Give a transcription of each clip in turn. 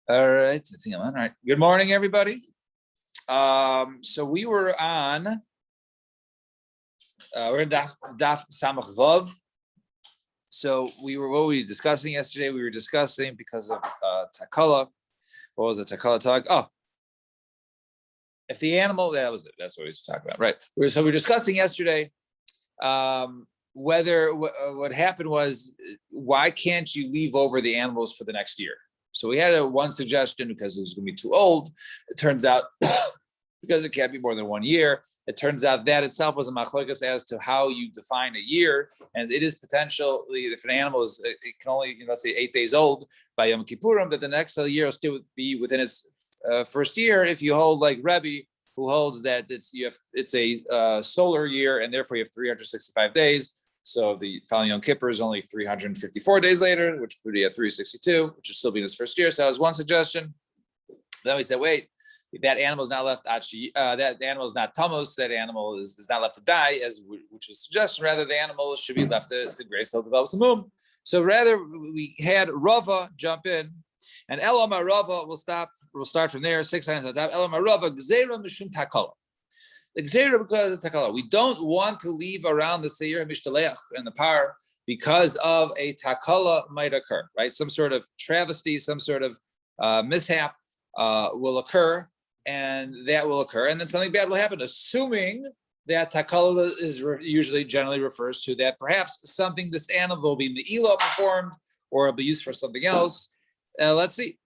All right, I think I'm on. All right. Good morning, everybody. So we were on. We're in Daf Samach Vav. So what were we discussing yesterday? We were discussing because of takala. What was it? Takala talk. Oh, if the animal, that was it. That's what we were talking about, right? So we were discussing yesterday whether what happened was, why can't you leave over the animals for the next year? So we had one suggestion because it was going to be too old. It turns out because it can't be more than 1 year. It turns out that itself was a machlokas as to how you define a year, and it is potentially, if an animal is, it can only, let's say 8 days old by Yom Kippurim, that the next year will still be within its first year. If you hold like Rebbe, who holds that it's a solar year, and therefore you have 365 days. So the following Yom Kippur is only 354 days later, which would be at 362, which would still be in his first year. So that was one suggestion. Then we said, wait, that animal is not left. That animal is not tomos. That animal is not left to die, which was a suggestion. Rather, the animal should be left to grace till it develops a mum. So rather, we had Rava jump in, and Elamar Rava will start from there 6 times on top. Elamar Rava gzeira mishum takala. The gzeira because of takala. We don't want to leave around the seir mishtaleach and the par because of a takala might occur, right? Some sort of travesty, some sort of mishap will occur, and that will occur, and then something bad will happen. Assuming that takala is usually generally refers to that perhaps something, this animal will be me'ila performed or will be used for something else. Let's see.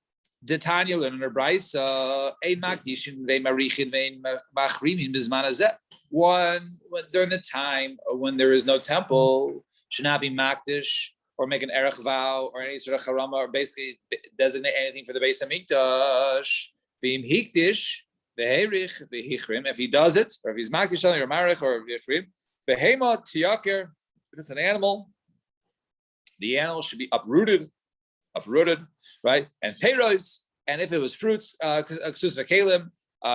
Detanya in her Bryce, ein makdishin vein marichin vein machrimin bizman hazeh. One, during the time when there is no temple, should not be makdish or make an erech vow or any sort of charama or basically designate anything for the Beis Hamikdash. V'im hikdish v'herich v'hichrim. If he does it, or if he's makdish or marich or v'hichrim, v'hema tiyaker. If it's an animal, the animal should be uprooted, right? And peiros, and if it was fruits, ksus v'kelim,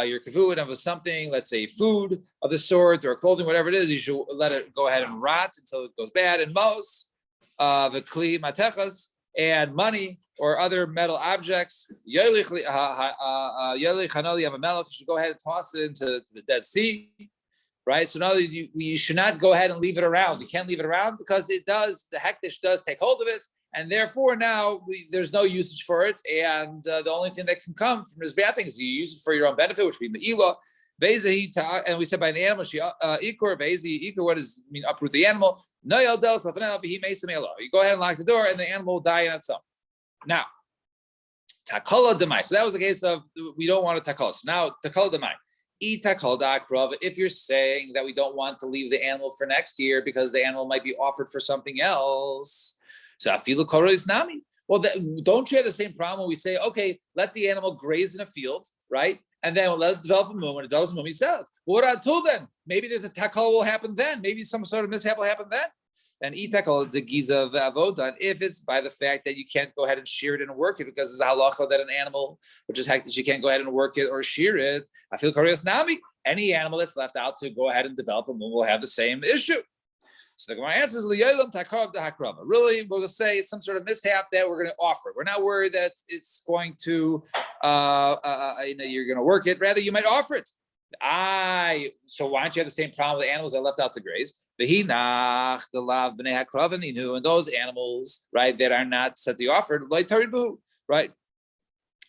your kavuid, and it was something, let's say food of the sort or clothing, whatever it is, you should let it go ahead and rot until it goes bad. And most the kli matechas and money or other metal objects, you should go ahead and toss it into the Dead Sea, right? So now you should not go ahead and leave it around. You can't leave it around because the hektish does take hold of it, and therefore now there's no usage for it. And the only thing that can come from this bad thing is you use it for your own benefit, which would be me'ila. And we said by an animal, ikur, what does mean uproot the animal? You go ahead and lock the door, and the animal will die in itself. Now, takala demai. So that was the case of we don't want a takala. So now takala demai. If you're saying that we don't want to leave the animal for next year because the animal might be offered for something else, so afilu koro is nami. Well, don't you have the same problem when we say, okay, let the animal graze in a field, right? And then we'll let it develop a mum. When it develops a mum, he sells. What until then? Maybe there's a takal will happen then. Maybe some sort of mishap will happen then. And itakal the giza v'avodan. If it's by the fact that you can't go ahead and shear it and work it because it's a halacha that an animal, which is heck that you can't go ahead and work it or shear it. I feel curious nami. Any animal that's left out to go ahead and develop a mum will have the same issue. So the Gemara answers, really, we're going to say it's some sort of mishap that we're going to offer. We're not worried that it's going to, you're going to work it. Rather, you might offer it. So why don't you have the same problem with the animals that are left out to graze? And those animals, right, that are not set to be offered, right?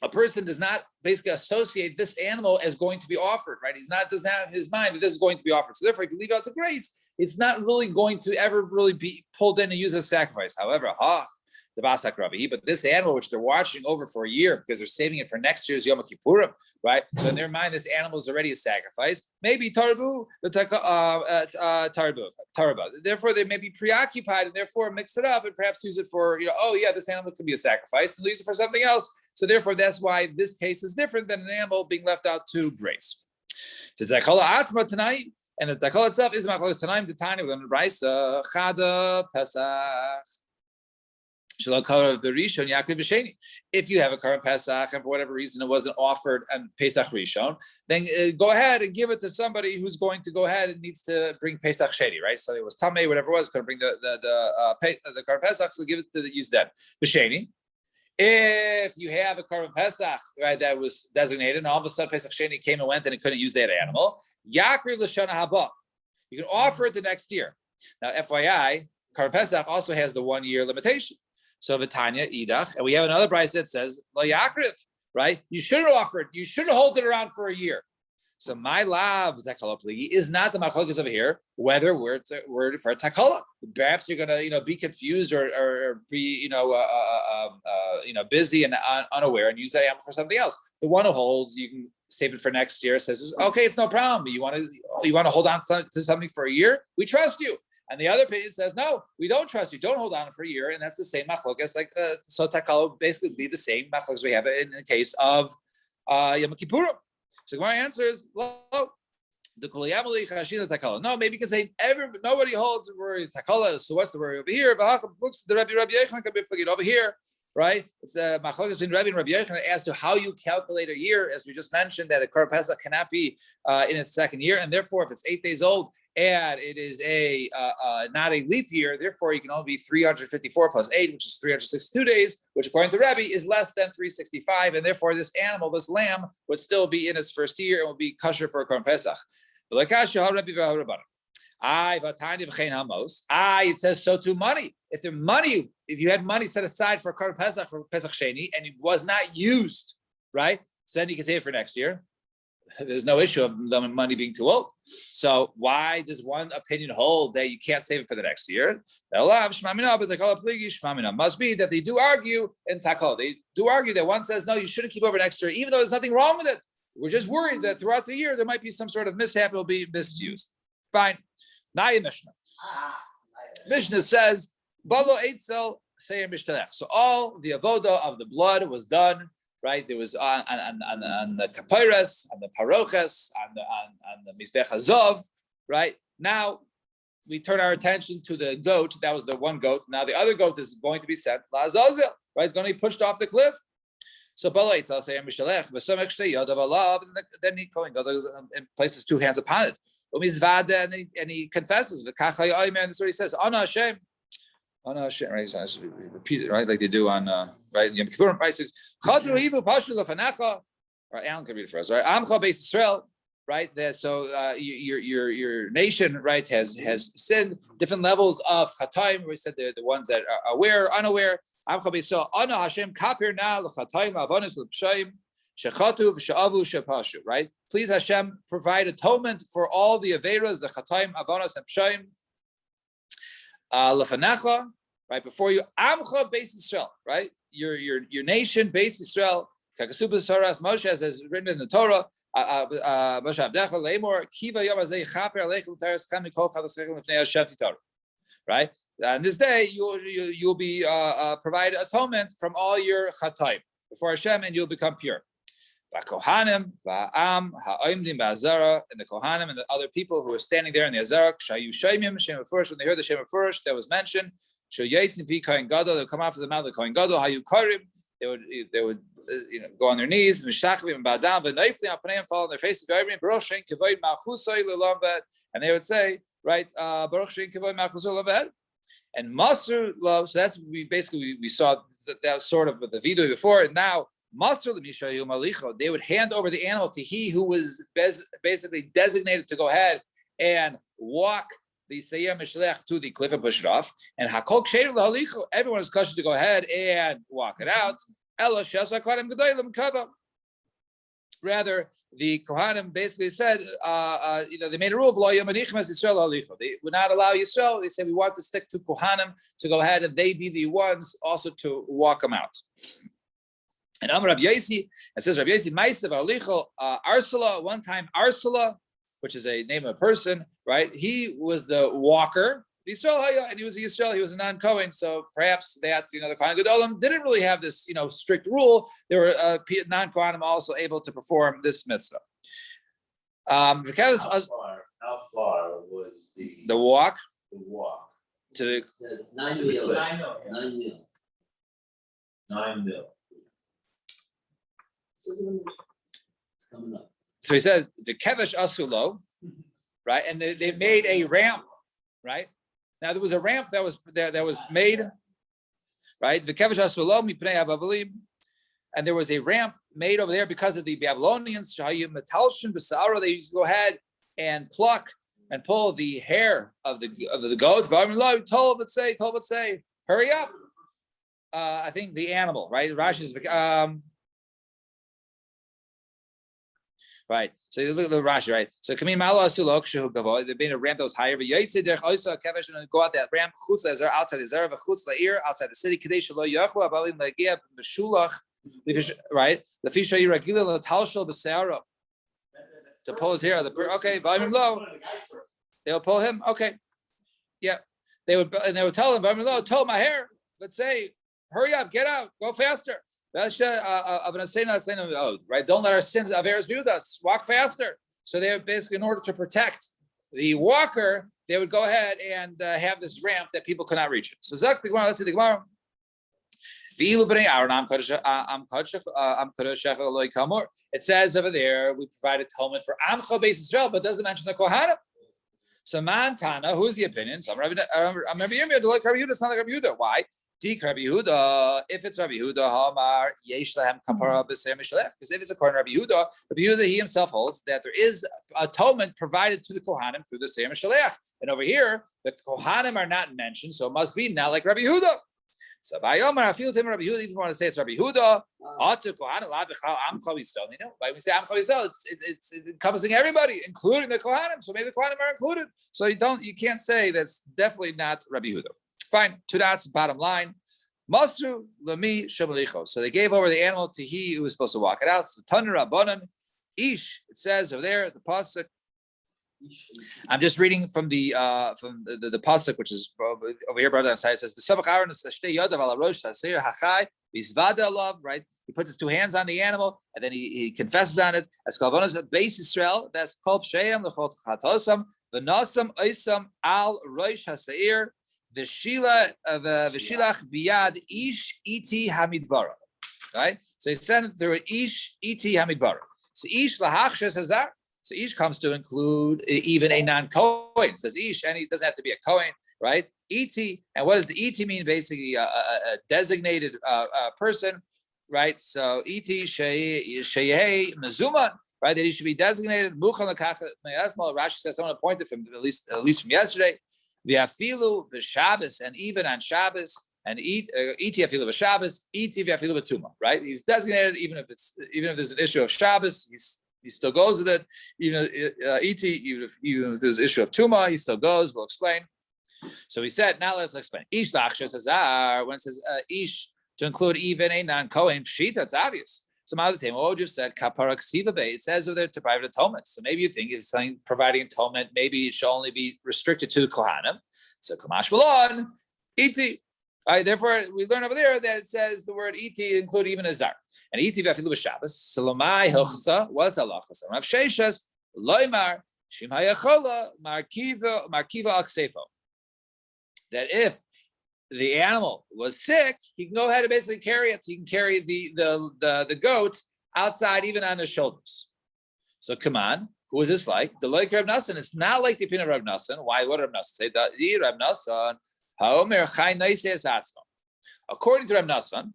A person does not basically associate this animal as going to be offered, right? Doesn't have his mind that this is going to be offered. So therefore, if you leave it out to graze, it's not really going to ever really be pulled in and used as sacrifice. However, the Basak Rabbi, but this animal, which they're watching over for a year because they're saving it for next year's Yom Kippurim, right? So in their mind, this animal is already a sacrifice. Maybe tarbu, Therefore, they may be preoccupied and therefore mix it up and perhaps use it for, this animal could be a sacrifice and use it for something else. So therefore, that's why this case is different than an animal being left out to graze. The Takala Atzma tonight. And the takal itself is machlokes tanaim. The tiny we're going to rise chada pesach. If you have a current Pesach and for whatever reason it wasn't offered and Pesach Rishon, then go ahead and give it to somebody who's going to go ahead and needs to bring Pesach Sheni, right? So it was Tamei, whatever it was, going to bring the current Pesach, so give it to use that. B'Sheni. If you have a Korban Pesach, right, that was designated, and all of a sudden Pesach Sheni came and went and it couldn't use that animal, Yakriv L'Shana Haba. You can offer it the next year. Now, FYI, Korban Pesach also has the 1 year limitation. So Vitanya, Idach, and we have another price that says Lo Yakriv, right? You shouldn't offer it. You shouldn't hold it around for a year. So my lav takalopli is not the machlokes over here. Whether we're for a takala, perhaps you're gonna be confused or be busy and unaware and use that animal for something else. The one who holds, you can save it for next year. Says okay, it's no problem. You want to hold on to something for a year? We trust you. And the other opinion says no, we don't trust you. Don't hold on for a year, and that's the same machlokes. So takala basically be the same machlokes we have in the case of Yom Kippurim. So my answer is no. Maybe you can say nobody holds worry takala. So what's the worry over here? Looks the Rabbi Yechon can be forget over here, right? It's the machlokes between Rabbi and Rabbi Yechon as to how you calculate a year, as we just mentioned that a Korban Pesach cannot be in its second year, and therefore if it's 8 days old and it is not a leap year, therefore you can only be 354 plus 8, which is 362 days, which according to Rabbi is less than 365, and therefore this animal, this lamb, would still be in its first year and would be kosher for a Korban Pesach. It says so too money. If you had money set aside for a Korban Pesach for Pesach Sheni and it was not used, right? So then you can save it for next year. There's no issue of the money being too old. So why does one opinion hold that you can't save it for the next year? Must be that they do argue in Takal. They do argue that one says, no, you shouldn't keep over next year, even though there's nothing wrong with it. We're just worried that throughout the year, there might be some sort of mishap, it will be misused. Fine. Naya Mishnah. Mishnah says, Balo Eitzel Seir Mishtalech. So all the avoda of the blood was done. Right, there was on the kapiras, on the paroches, on the mizbech hazov. Right now, we turn our attention to the goat. That was the one goat. Now the other goat is going to be sent la'azazel. Right, it's going to be pushed off the cliff. So balait, I'll say mishalech v'somek shtei yodav alav, and then he going and places two hands upon it. Umizvada, and he confesses. V'kachai oimer, and that's what he says. Ana Hashem. Right? Repeat it, right? Like they do on right Yom Kippur. Right? Says Chadru Hivu Pashu Lefanecha. Or Alan can read it for us, right? Amcha Beis Israel, right? So your nation, right, has sinned. Different levels of chataim. We said the ones that are aware, unaware. Amcha Beis Israel. Ana Hashem Kapir Na LeChataim Avonis LePshaim Shechatu V'Shavu Shepashu. Right? Please Hashem provide atonement for all the averas, the chataim, avonos, and pshaim. Lefanecha, right before you, Amcha Beis Yisrael, right? Your nation, Beis Yisrael. Kakasuba Saras Moshe, as is written in the Torah. Moshe Avdecha Leimor Kiva Yom Azei Chaper Aleichem Teres Kam Mikol Chadaschechem Lefnei Hashem Titorah. Right? On this day, you'll be provided atonement from all your chataim before Hashem, and you'll become pure. Kohanim, Va'am, Ha'oimdim Ba'azara, and the Kohanim and the other people who were standing there in the Azara, Shayu Shemim, Shem Furish, when they heard the Shem Furish that was mentioned, Shayatzin Pi Kohen Gadol, they would come out to the mouth of the Kohen Gadol, Hayu Karim, they would go on their knees, Mishachvim and Ba'adam, V'naifli Apaneim, fall on their faces, V'ayrim, Baruch Shem Kivod Ma'chusay L'Lambed, and they would say, right, Baruch Shem Kivod Ma'chusay L'Lambed, and Masr Lo, so that's we saw that was sort of the video before, and now they would hand over the animal to he who was basically designated to go ahead and walk the Seir Mishlech to the cliff and push it off. And Hakol Ksheir L'Halicho, everyone is kosher to go ahead and walk it out. Rather, the Kohanim basically said, they made a rule of Lo Yomanichmas Yisrael Halicho. They would not allow Yisrael. They said we want to stick to Kohanim to go ahead and they be the ones also to walk them out. And Amar Rabbi Yosi, it says Rabbi Yosi, Ma'asav Alicho Arsala. One time, Arsala, which is a name of a person, right? He was the walker, the Yisrael, and he was a Yisrael. He was a non-Kohen, so perhaps that the Kohen Gedolim didn't really have this strict rule. There were non-Kohanim also able to perform this mitzvah. Because how far was the walk? The walk To the 9 mil. 9 mil. 9 mil. It's coming up. So he said the kevesh asulo, right? And they made a ramp, right? Now there was a ramp that was made. right? And there was a ramp made over there because of the Babylonians. They used to go ahead and pluck and pull the hair of the goat. Told, let's say, hurry up. I think the animal, right? Rashi's right. So you look at the Rashi, right? So Kamim Allah Sulok Shehu Gavo, they've been a ramp that was higher. Yaitse Derech Oisa Kevesh and go out that ramp, Chutz Lazar outside the Zara, Chutz Lair, outside the city, Kadesh Lo Yachwa, Balin Lagia, Meshulach, right? The Fisha Iragila Talshal Besara. To pull his hair, okay, volume low. They'll pull him, okay. Yeah. They would tell him, volume low, tow my hair. Let's say, hurry up, get out, go faster. Right? Don't let our sins of errors be with us. Walk faster. So they would basically, in order to protect the walker, they would go ahead and have this ramp that people could not reach it. So Zak the Gemara, let's see the Gemara. It says over there, we provide atonement for Amcha Beis Israel, but doesn't mention the Kohanim. So Mantana, who's the opinion? So I'm Rabbi Yirmiyah, like Rabbi Yehuda, it's not like Rabbi Yehuda. Why? Rabbi Yehuda, if it's Rabbi Yehuda, Hamar Yesh Lahem Kapara B'Seir Mishalech. Because if it's according to Rabbi Yehuda, he himself holds that there is atonement provided to the Kohanim through the Seir Mishalech. And over here, the Kohanim are not mentioned, so it must be not like Rabbi Yehuda. So by Yomar, I feel to him Rabbi Yehuda, even want to say it's Rabbi Yehuda. When we say Am Chavisel, it's encompassing everybody, including the Kohanim. So maybe the Kohanim are included. So you can't say that's definitely not Rabbi Yehuda. Fine, two dots, bottom line. Masru lami shamalicho. So they gave over the animal to he who was supposed to walk it out. So Tanur Rabbanan, Ish. It says over there, the pasuk. I'm just reading from the pasuk, which is over here, brother on the side. It says, right? He puts his two hands on the animal and then he confesses on it. As Kalvanos Beis Israel, that's called Sheim Lechot Chatosam, V'Nasam Oisam Al Roish Haseir. V'shilach biyad ish iti hamidbara, right? So he sent it through ish iti hamidbara. So ish lahachshes hazar. So ish comes to include even a non-Kohen. It says ish, and he doesn't have to be a Kohen, right? Iti, and what does the iti mean? Basically, a designated person, right? So iti sheyeh mezuman, right? That he should be designated. Rashi says someone appointed from at least from yesterday. V'afilu b'Shabbos, and even on Shabbos, and iti afilu b'Shabbos, iti v'afilu b'Tuma. Right? He's designated even if there's an issue of Shabbos, he still goes with it. Even if there's an issue of Tuma, he still goes. We'll explain. So he said, now let's explain. Ish lachshas hazar, when it says ish to include even a non-Kohen pshita, it's obvious. Some other thing, what you said, kapara ksiva be, it says over there to private atonement. So maybe you think if something providing atonement, maybe it should only be restricted to the Kohanim. So kamash malon, iti. Therefore, we learn over there that it says the word iti include even a zar. And iti v'afilu b'Shabbos. Salomai hilchasa, what's halachas? Rav Sheishas, loymar, shimhayachola, markiva aksefo. That if the animal was sick, he can go ahead and basically carry it. He can carry the goat outside, even on his shoulders. So come on, who is this like? The like Reb Nassan. It's not like the opinion of Reb Nassan. Why? What did Reb Nassan say? Reb Nassan, according to Reb Nassan,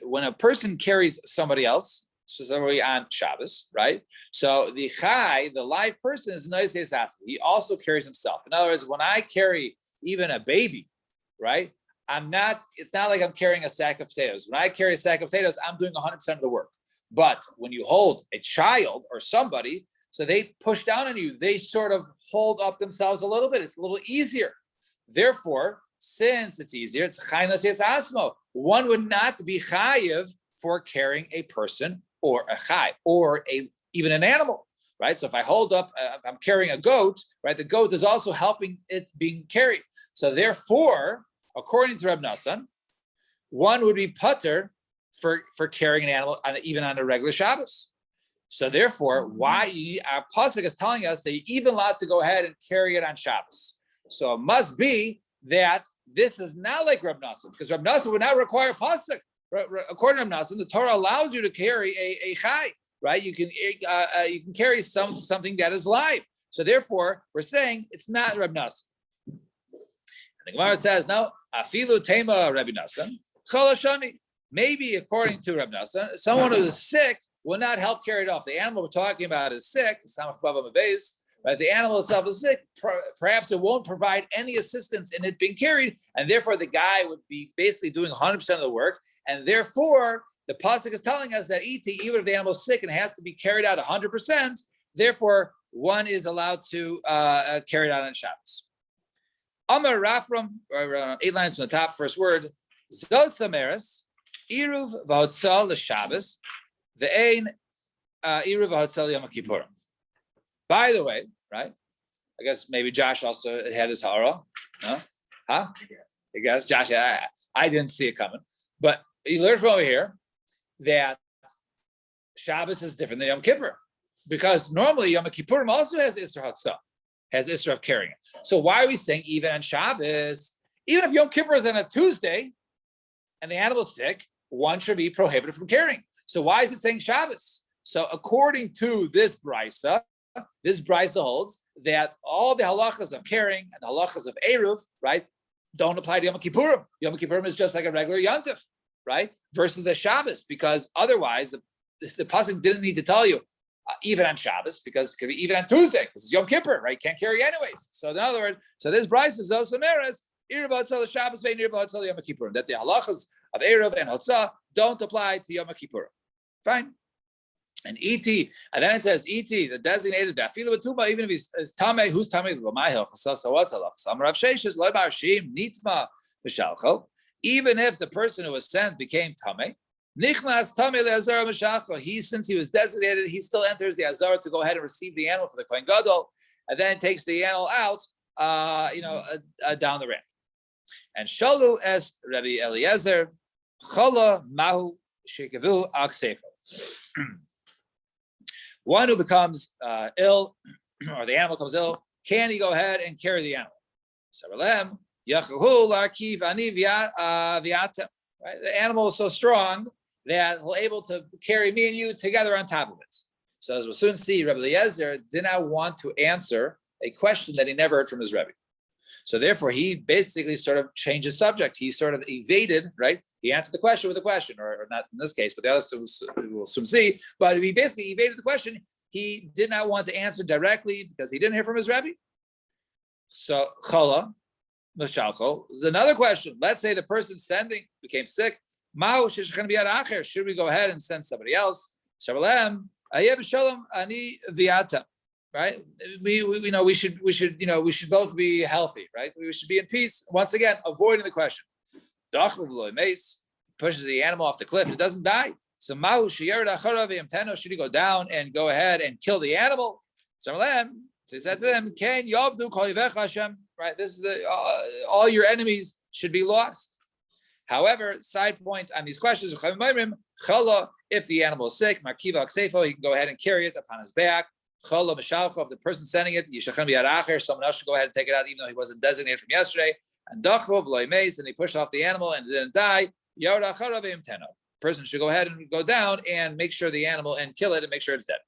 when a person carries somebody else, specifically on Shabbos, right? So the chai, the live person, is noisei atzmo. He also carries himself. In other words, when I carry even a baby, right? It's not like I'm carrying a sack of potatoes. When I carry a sack of potatoes, I'm doing 100% of the work. But when you hold a child or somebody, so they push down on you, they sort of hold up themselves a little bit. It's a little easier. Therefore, since it's easier, it's chaynos yes asmo. One would not be chayiv for carrying a person or a chay or even an animal. Right, so if I hold up, I'm carrying a goat. Right, the goat is also helping it being carried. So therefore, according to Reb Nassan, one would be putter for carrying an animal even on a regular Shabbos. So therefore, why our pasuk is telling us that you're even allowed to go ahead and carry it on Shabbos. So it must be that this is not like Reb Nassan, because Reb Nassan would not require pasuk. According to Reb Nassan, the Torah allows you to carry a chai. Right, you can carry something that is live. So therefore, we're saying it's not Reb Nassan. And the Gemara says no. Afilu tema Reb Nassan. Chalashani. Maybe according to Reb Nassan, someone who is sick will not help carry it off. The animal we're talking about is sick. Right? The animal itself is sick. Perhaps it won't provide any assistance in it being carried, and therefore the guy would be basically doing 100% of the work. And therefore, the pasuk is telling us that even if the animal is sick and has to be carried out 100%, therefore one is allowed to carry it out on Shabbos. Amar Rafram, 8 lines from the top, first word. Zosameres, Iruv v'hotzal l'Shabbos, ve'ein Iruv v'hotzal Yom Kippurim. By the way, right? I guess maybe Josh also had this hara. No? Huh? I guess Josh, I didn't see it coming. But you learned from over here that Shabbos is different than Yom Kippur. Because normally Yom Kippurim also has Isra Hatzah, has Isra of carrying it. So why are we saying even on Shabbos, even if Yom Kippur is on a Tuesday and the animal's sick, one should be prohibited from carrying. So why is it saying Shabbos? So according to this brisa holds that all the halachas of carrying and the halachas of Eruv, right, don't apply to Yom Kippurim. Yom Kippurim is just like a regular Yontif, right, versus a Shabbos, because otherwise the pasuk didn't need to tell you even on Shabbos, because it could be even on Tuesday, because it's Yom Kippur, right? Can't carry anyways. So in other words, so this brisa is those Samaras, Eruv Hotzah Shabbos, Eruv Hotzah Yom Kippurim, that the halachas of Eruv and Hotzah don't apply to Yom Kippurim. Fine. And iti, and then it says iti, the designated bafila b'tuma, even if he's tamei, who's tamei l'mayhel chasasa wasalach. Some Rav Sheshes loybar shim nitma b'shalcho. Even if the person who was sent became tamei, nichnas tamei le'azara b'shalcho. He, since he was designated, he still enters the azara to go ahead and receive the animal for the kohen gadol, and then takes the animal out, down the ramp. And shalu es Rabbi Eliezer chala mahu shekavu aksecho. One who becomes ill, or the animal becomes ill, can he go ahead and carry the animal? Right? The animal is so strong that he'll able to carry me and you together on top of it. So as we'll soon see, Rabbi Eliezer did not want to answer a question that he never heard from his Rebbe. So therefore, he basically sort of changed his subject. He sort of evaded, right? He answered the question with a question, or not in this case, but the others we'll soon see. But he basically evaded the question. He did not want to answer directly because he didn't hear from his Rebbe. So chala, mashalcho. There's another question. Let's say the person sending became sick. Should we go ahead and send somebody else? Right? We should both be healthy, right? We should be in peace. Once again, avoiding the question. Pushes the animal off the cliff. It doesn't die. So should he go down and go ahead and kill the animal? So he said to them, right? This is all your enemies should be lost. However, side point on these questions, if the animal is sick, he can go ahead and carry it upon his back. If the person sending it, someone else should go ahead and take it out, even though he wasn't designated from yesterday. And he pushed off the animal and it didn't die. Person should go ahead and go down and make sure the animal and kill it and make sure it's dead.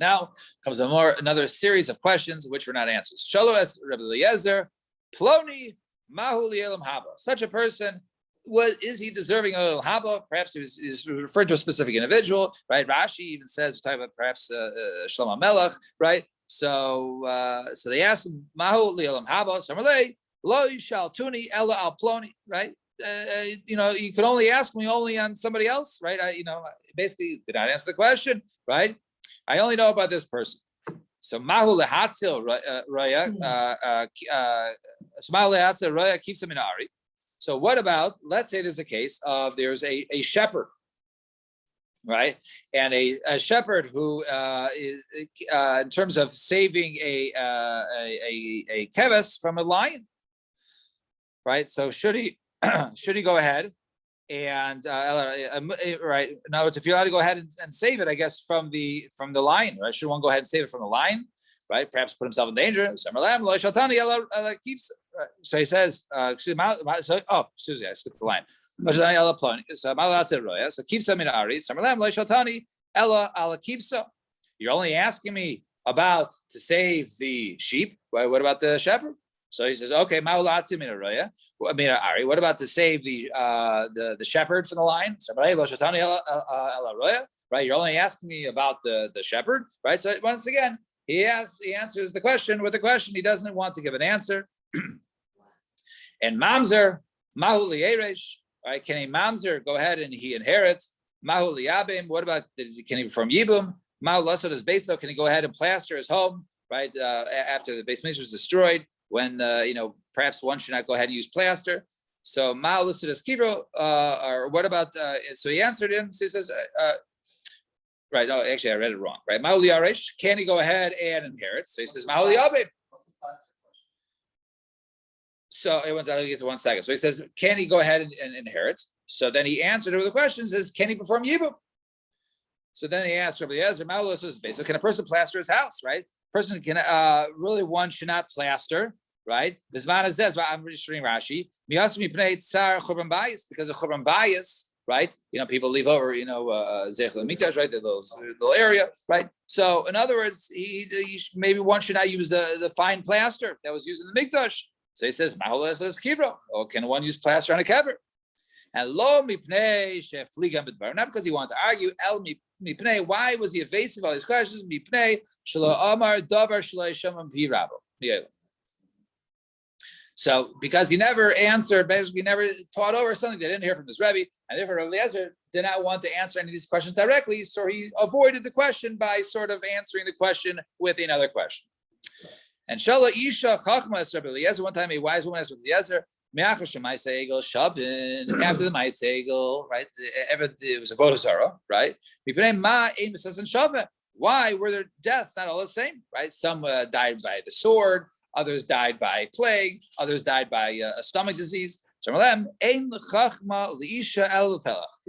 Now comes another series of questions which were not answered. Shaloes Rabbi Eliezer, Ploni Mahu Lielam Haba. Such a person, is he deserving of Haba? Perhaps he's referred to a specific individual, right? Rashi even says, we're talking about perhaps Shlomo Melech, right? So they asked him, Mahu Lielam Haba, Samalei, Lo Yishal Tuni Ella Al Ploni, right? You could only ask me only on somebody else, right? Basically did not answer the question, right? I only know about this person. So Mahu Lehatzil Roya keeps him in Ari. So what about, let's say there's a case of there's a shepherd, right? And a shepherd who, in terms of saving a keves from a lion, right? So should he go ahead and right? In other words, if you're allowed to go ahead and save it, I guess from the lion, right? Should one go ahead and save it from the lion, right? Perhaps put himself in danger. So he says, excuse me, I skipped the line. So keep some in Ari. You're only asking me about to save the sheep. What about the shepherd? So he says, okay, ma'ulatzi min araya. I mean, Ari, what about to save the shepherd from the lion? So, right? You're only asking me about the shepherd, right? So once again, he answers the question with a question. He doesn't want to give an answer. And mamzer, mahuli eresh, right? Can a mamzer go ahead and he inherits? Mahuli yabim, what about, can he perform yibum? Mahul lasod is beso, can he go ahead and plaster his home, right? After the base was destroyed, when, perhaps one should not go ahead and use plaster. So mahul lasod is kibro, or what about, so he answered him, so he says, right, no, actually I read it wrong, right? Mahuli yaresh, can he go ahead and inherit? So he says, mahuli yabim. So everyone's going to get to 1 second. So he says, can he go ahead and inherit? So then he answered with the question, says, can he perform yibum? So then he asked Rabbi Eliezer, so can a person plaster his house, right? Person can, really one should not plaster, right? I'm just reading Rashi. Because of churban bayis, right? People leave over, Zechel Mikdash, right? Those little area, right? So in other words, maybe one should not use the fine plaster that was used in the Mikdash. So he says, or can one use plaster on a kever? And lo mipnei shefligam b'dvar. Not because he wanted to argue. El mipnei. Why was he evasive all these questions? Mipnei shelo amar davar shelo yishamam pi rabo. So because he never answered, basically never taught over something they didn't hear from his Rebbe, and therefore Rabbi Eliezer did not want to answer any of these questions directly. So he avoided the question by sort of answering the question with another question. And Shala Isha Chachmas Rabbi Eliezer, one time a wise woman asked Rabbi Eliezer, after the Maisegel, right? It was a Vodazara, right? Why were their deaths not all the same, right? Some died by the sword, others died by plague, others died by a stomach disease. He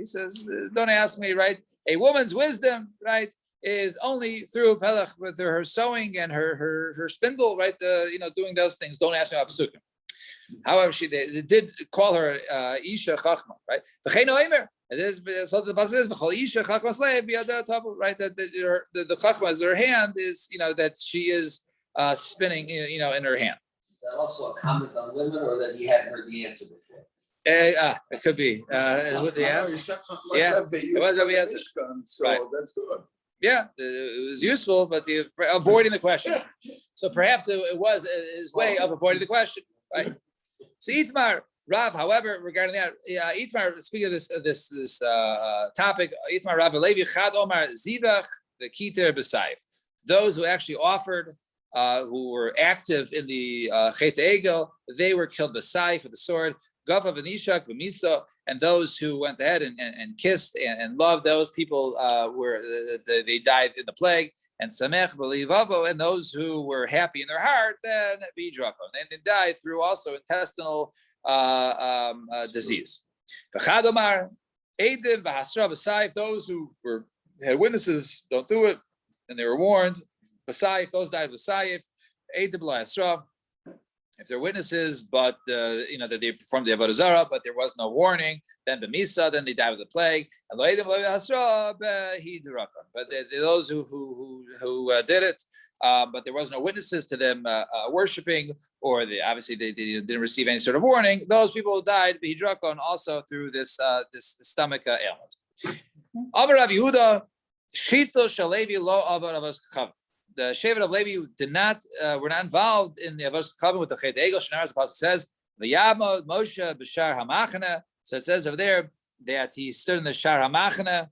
says, don't ask me, right? A woman's wisdom, right, is only through pelach with her sewing and her spindle, right? Doing those things. Don't ask me about Pesukim. However, they did call her Isha Chachma, right? It is so the pasuk is Isha Chachma slave right? That the Chachma is her hand is that she is spinning in her hand. Is that also a comment on women, or that you hadn't heard the answer before? It could be. Yeah, it was Rabbi Eliezer. So right. That's good. Yeah, it was useful, but avoiding the question. So perhaps it was his way of avoiding the question, right? So Itmar Rav, however, regarding that, Itmar, speaking of this topic, Itmar Rav Levi Chad Omar Zivach the Keter B'Saif. Those who actually offered, who were active in the Chet Egel, they were killed B'Saif with the sword. Gav Nishak B'Misa, and those who went ahead and kissed and loved those people they died in the plague. And Samech B'Livavo, and those who were happy in their heart, then B'Drako, and they died through also intestinal disease. V'Chadomar Eidim V'Hasra B'Saif, those who had witnesses, don't do it, and they were warned. B'Saif, those died B'Saif. Eidim B'Hasra. If they're witnesses, but that they performed the avodah zarah, but there was no warning, then b'misa, then they died with the plague. And but those who did it, but there was no witnesses to them worshiping, or obviously they didn't receive any sort of warning. Those people who died b'hidrakon also through this stomach ailment. Amar Rav Yehuda, shito shalevi lo avar avos kachav. The Shevet of Levi were not involved in the Avos Chavim with the Chet Egel. Shnar, as the pasuk says, V'yamo Moshe b'shar hamachana. So it says over there that he stood in the shar hamachana.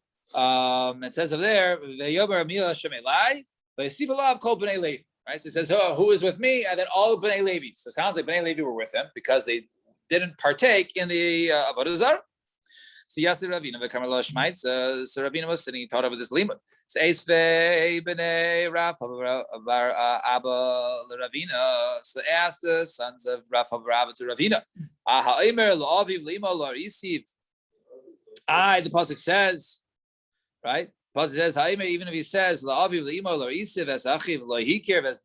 It says over there, V'yomer Amila Shemelai, V'yisivalav Kol B'nei Levi. Right, so it says, who is with me? And then all of B'nei Levi. So it sounds like B'nei Levi were with him because they didn't partake in the Avodah Zarah. So Yasir Ravina v'Kamarla Shmaitz. So Ravina was sitting, he taught over this limud. So Eisvei b'nei Rav Bar Abba Ravina. So ask the sons of Rav Abba to Ravina. Ha'Eimer la'aviv limo la'isiv. The pasuk says, right? Pasuk says Ha'Eimer, even if he says la'aviv limo la'isiv es achiv lo'hikir ves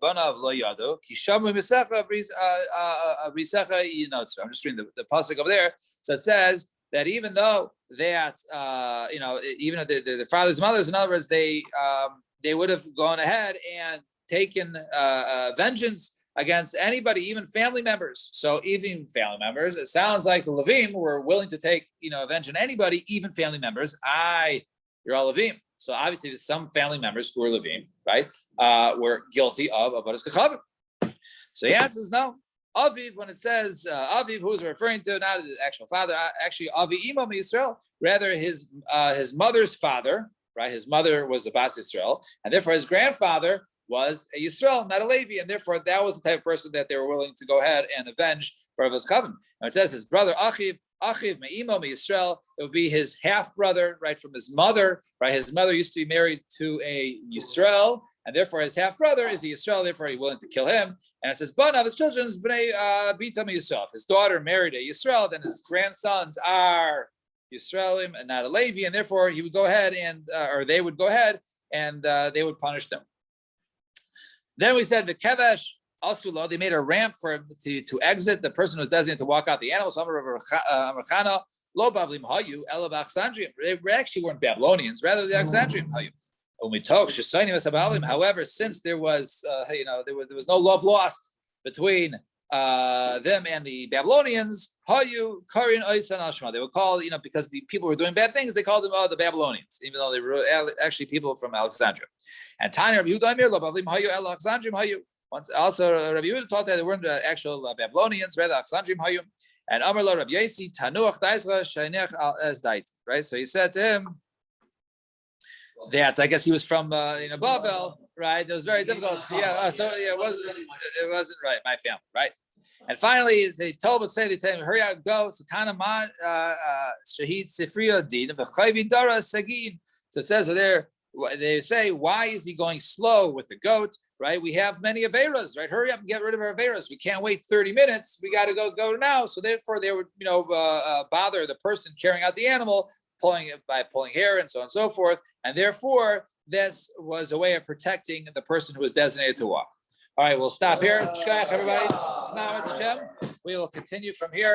banav lo'yado ki shamu misecha brisecha yinotzu. I'm just reading the pasuk over there. So it says that even though that even if the fathers and mothers, in other words, they would have gone ahead and taken vengeance against anybody, even family members. So even family members, it sounds like the Levim were willing to take, avenge on anybody, even family members. You're all Levim. So obviously there's some family members who are Levim, right? Were guilty of avodas kechavim. So the answer is no. Aviv, when it says Aviv, who's referring to not his actual father, actually Avi Imam Yisrael, rather his mother's father, right? His mother was a Bas Yisrael, and therefore his grandfather was a Yisrael, not a Levi, and therefore that was the type of person that they were willing to go ahead and avenge for Avos Kavim. And it says his brother Achiv Me'imo Yisrael, it would be his half brother, right, from his mother, right? His mother used to be married to a Yisrael, and therefore his half brother is a Yisrael, therefore he's willing to kill him. And it says, Banav, his children is Bnei Bitam Yisrael. His daughter married a Yisrael, then his grandsons are Yisraelim and not a Levi, and therefore he would go ahead and, or they would go ahead and they would punish them. Then we said the Kevesh Asula, they made a ramp for him to exit. The person who was designated to walk out the animals. They actually weren't Babylonians, rather the Alexandrian. However, since there was there was no love lost between them and the Babylonians, they were called, because the people were doing bad things, they called them the Babylonians, even though they were actually people from Alexandria. And Tanya Rabbi Yehuda once also Rabbi Yehuda taught that they weren't actual Babylonians, rather Alexandrian Hayum. And Amar lo Rabbi Yasi Tanuach Daisra Shaynech Al Ez Dait. Right, so he said to him that I guess he was from Babel, right? It was very difficult. It wasn't right. My family, right? And finally, they tell him, hurry out, go. So Tanama Shahid Sifriya Din V'Chayvi Dara Sagin. So it says there, they say, why is he going slow with the goat? Right? We have many Averas, right? Hurry up and get rid of our Averas. We can't wait 30 minutes. We got to go now. So therefore, they would, bother the person carrying out the animal, pulling hair and so on and so forth. And therefore, this was a way of protecting the person who was designated to walk. All right, we'll stop here. Shkach, everybody. We will continue from here.